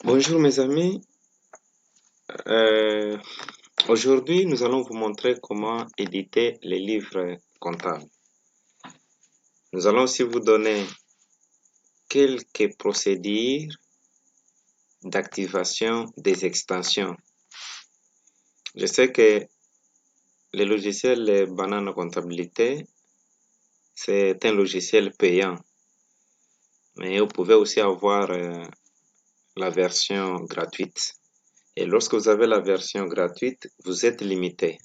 Bonjour mes amis. Euh, Aujourd'hui, nous allons vous montrer comment éditer les livres comptables. Nous allons aussi vous donner quelques procédures d'activation des extensions. Je sais que le logiciel Banane Comptabilité, c'est un logiciel payant, mais vous pouvez aussi avoir la version gratuite. Et lorsque vous avez la version gratuite, vous êtes limité.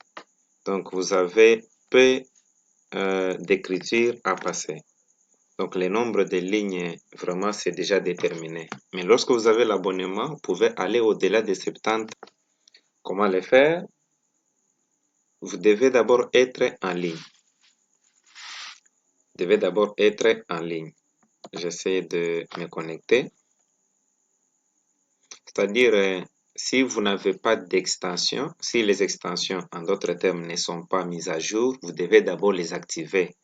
Donc, vous avez peu d'écriture à passer. Donc, le nombre de lignes, vraiment, c'est déjà déterminé. Mais lorsque vous avez l'abonnement, vous pouvez aller au-delà de 70. Comment le faire? Vous devez d'abord être en ligne. Vous devez d'abord être en ligne. J'essaie de me connecter. C'est-à-dire, si vous n'avez pas d'extension, si les extensions, en d'autres termes, ne sont pas mises à jour, vous devez d'abord les activer.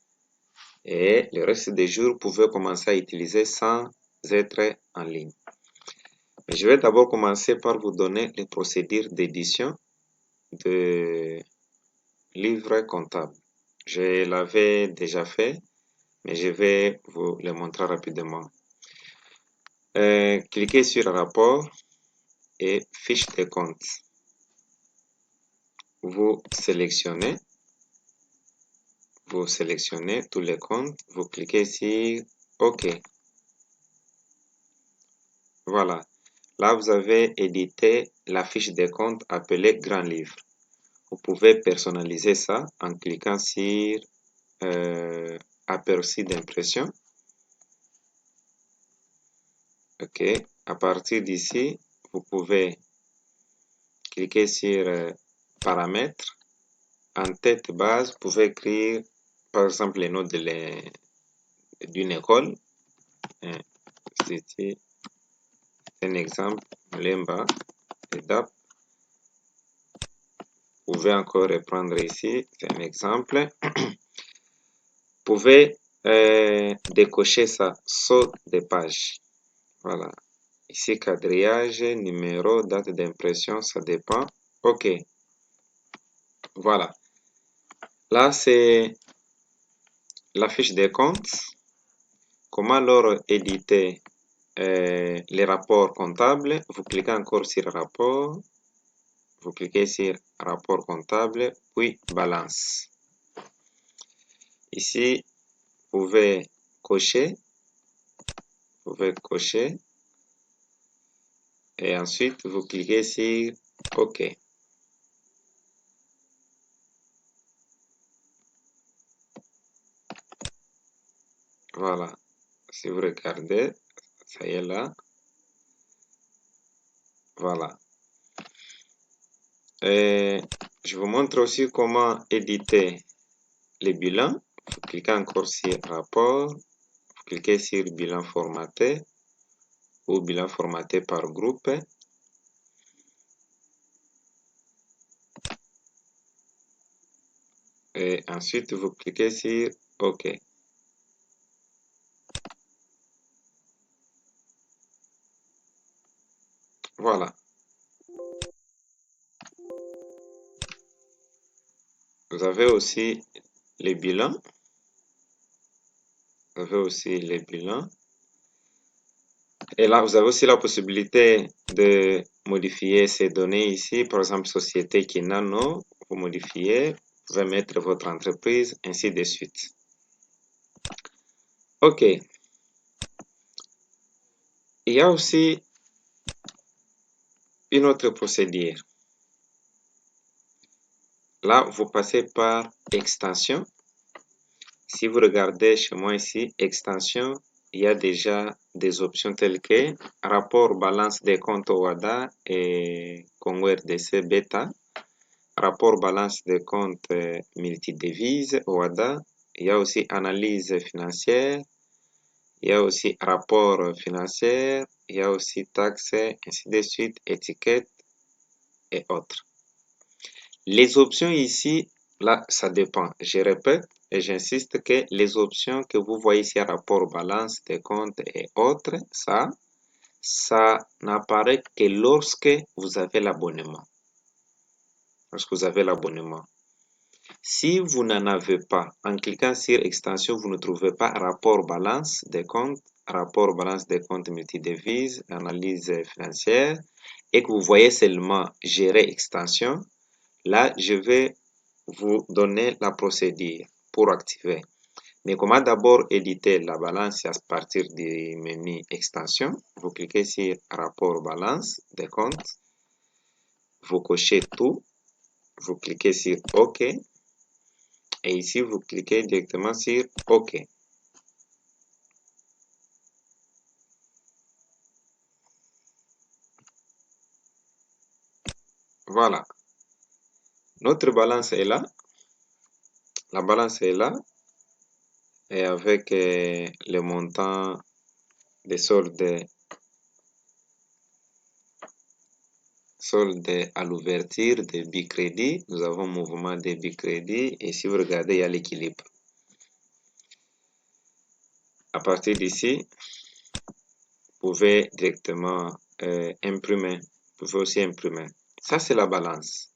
Et le reste des jours, vous pouvez commencer à utiliser sans être en ligne. Je vais d'abord commencer par vous donner les procédures d'édition de livres comptables. Je l'avais déjà fait, mais je vais vous le montrer rapidement. Cliquez sur rapport et fiche de compte. Vous sélectionnez tous les comptes, vous cliquez sur OK. Voilà. Là, vous avez édité la fiche de compte appelée Grand Livre. Vous pouvez personnaliser ça en cliquant sur aperçu d'impression. OK. À partir d'ici, vous pouvez cliquer sur paramètres. En tête base, vous pouvez écrire par exemple les noms d'une école. C'était un exemple, Lemba, EDAP. Vous pouvez encore reprendre ici, c'est un exemple. Vous pouvez décocher ça, saut de page. Voilà. Ici, quadrillage, numéro, date d'impression, ça dépend. OK. Voilà. Là, c'est la fiche des comptes. Comment alors éditer les rapports comptables? Vous cliquez encore sur rapport. Vous cliquez sur rapport comptable, puis balance. Ici, vous pouvez cocher. Et ensuite, vous cliquez sur OK. Voilà. Si vous regardez, ça y est là. Voilà. Et je vous montre aussi comment éditer les bilans. Vous cliquez encore sur rapport. Vous cliquez sur bilan formaté ou bilan formaté par groupe. Et ensuite, vous cliquez sur OK. Voilà. Vous avez aussi les bilans. Et là, vous avez aussi la possibilité de modifier ces données ici. Par exemple, société Kinano, vous modifiez, vous pouvez mettre votre entreprise, ainsi de suite. OK. Il y a aussi une autre procédure. Là, vous passez par extension. Si vous regardez chez moi ici, extension, il y a déjà des options telles que rapport balance des comptes OADA et Congo RDC Beta, rapport balance des comptes multidevises OADA, il y a aussi analyse financière, il y a aussi rapport financier, il y a aussi taxes, ainsi de suite, étiquette et autres. Les options ici, là, ça dépend. Je répète et j'insiste que les options que vous voyez ici, rapport balance des comptes et autres, ça, ça n'apparaît que lorsque vous avez l'abonnement. Lorsque vous avez l'abonnement. Si vous n'en avez pas, en cliquant sur extension, vous ne trouvez pas rapport balance des comptes, rapport balance des comptes multidevises, analyse financière, et que vous voyez seulement gérer extension, là, je vais vous donner la procédure pour activer. Mais comment d'abord éditer la balance à partir du menu extension? Vous cliquez sur rapport balance des comptes, vous cochez tout, vous cliquez sur OK. Et ici, vous cliquez directement sur OK. Voilà. Notre balance est là. La balance est là. Et avec le montant des soldes à l'ouverture de Bicrédit. Nous avons mouvement de Bicrédit. Et si vous regardez, il y a l'équilibre. À partir d'ici, vous pouvez directement imprimer. Vous pouvez aussi imprimer. Ça, c'est la balance.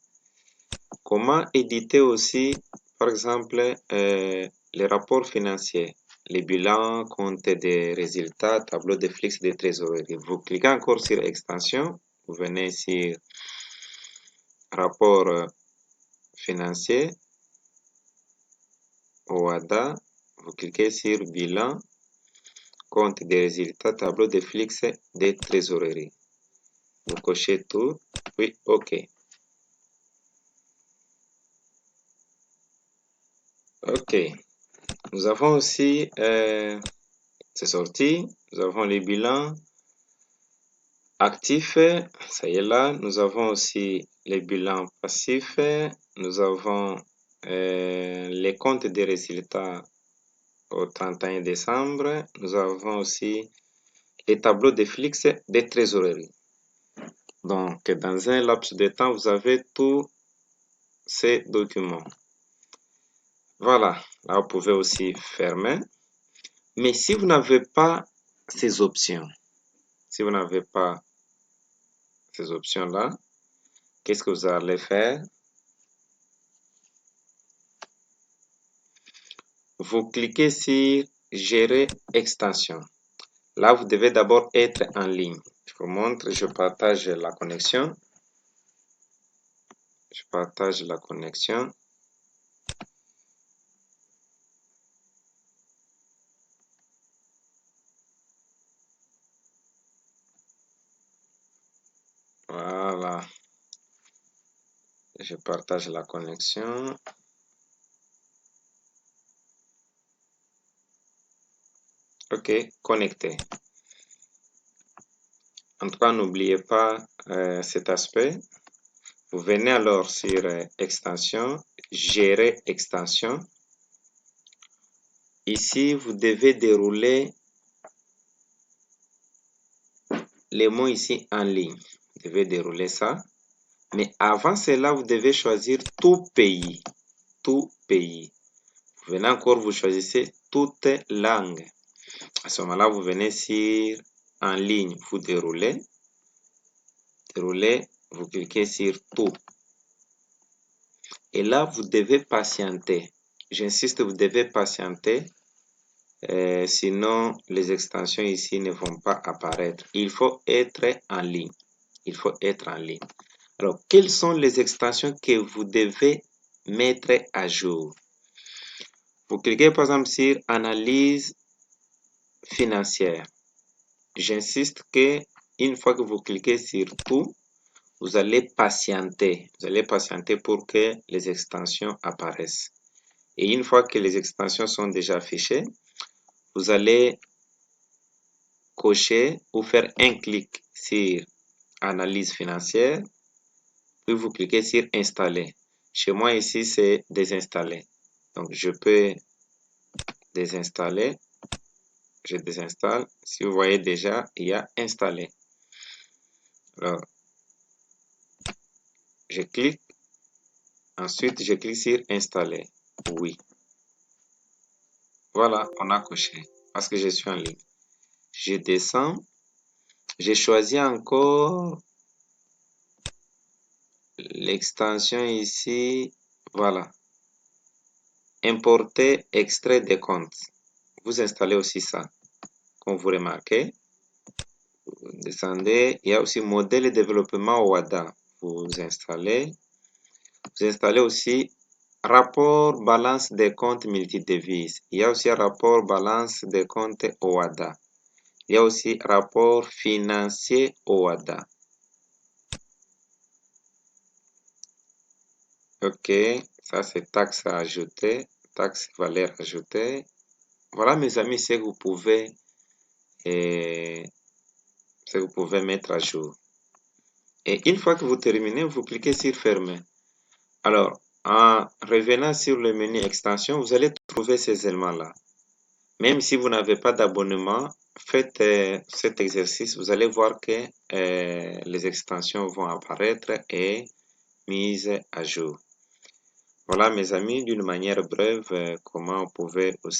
Comment éditer aussi, par exemple, les rapports financiers, les bilans, compte des résultats, tableau de flux de trésorerie. Vous cliquez encore sur extension, vous venez sur rapport financier, OADA, vous cliquez sur bilan, compte des résultats, tableau de flux de trésorerie. Vous cochez tout, puis OK. OK. Nous avons aussi, c'est sorti, nous avons les bilans actifs, ça y est là. Nous avons aussi les bilans passifs, nous avons les comptes des résultats au 31 décembre, nous avons aussi les tableaux de flux de trésorerie. Donc, dans un laps de temps, vous avez tous ces documents. Voilà, là vous pouvez aussi fermer. Mais si vous n'avez pas ces options, si vous n'avez pas ces options-là, qu'est-ce que vous allez faire? Vous cliquez sur Gérer extension. Là, vous devez d'abord être en ligne. Je vous montre, je partage la connexion. Je partage la connexion. Voilà. Je partage la connexion. OK, connecté. En tout cas, n'oubliez pas cet aspect. Vous venez alors sur extension, gérer extension. Ici, vous devez dérouler les mots ici en ligne. Vous devez dérouler ça. Mais avant cela, vous devez choisir tout pays. Tout pays. Vous venez encore, vous choisissez toute langue. À ce moment-là, vous venez sur en ligne, vous déroulez. Déroulez, vous cliquez sur tout. Et là, vous devez patienter. J'insiste, vous devez patienter. Sinon, les extensions ici ne vont pas apparaître. Il faut être en ligne. Il faut être en ligne. Alors, quelles sont les extensions que vous devez mettre à jour? Vous cliquez par exemple sur Analyse financière. J'insiste que une fois que vous cliquez sur tout, vous allez patienter. Vous allez patienter pour que les extensions apparaissent. Et une fois que les extensions sont déjà affichées, vous allez cocher ou faire un clic sur Analyse financière, puis vous cliquez sur Installer. Chez moi ici, c'est désinstaller. Donc, je peux désinstaller. Je désinstalle. Si vous voyez déjà, il y a Installer. Alors, je clique. Ensuite, je clique sur Installer. Oui. Voilà, on a coché parce que je suis en ligne. Je descends. J'ai choisi encore l'extension ici. Voilà. Importer extrait des comptes. Vous installez aussi ça. Comme vous remarquez, vous descendez. Il y a aussi modèle et développement OADA. Vous installez aussi rapport balance des comptes multidevises. Il y a aussi rapport balance des comptes OADA. Il y a aussi rapport financier OADA. Ok, ça c'est taxe à ajouter, taxe valeur ajoutée. Voilà mes amis, ce que vous pouvez mettre à jour. Et une fois que vous terminez, vous cliquez sur fermer. Alors, en revenant sur le menu extension, vous allez trouver ces éléments-là. Même si vous n'avez pas d'abonnement, faites cet exercice, vous allez voir que les extensions vont apparaître et mises à jour. Voilà mes amis, d'une manière brève, comment vous pouvez aussi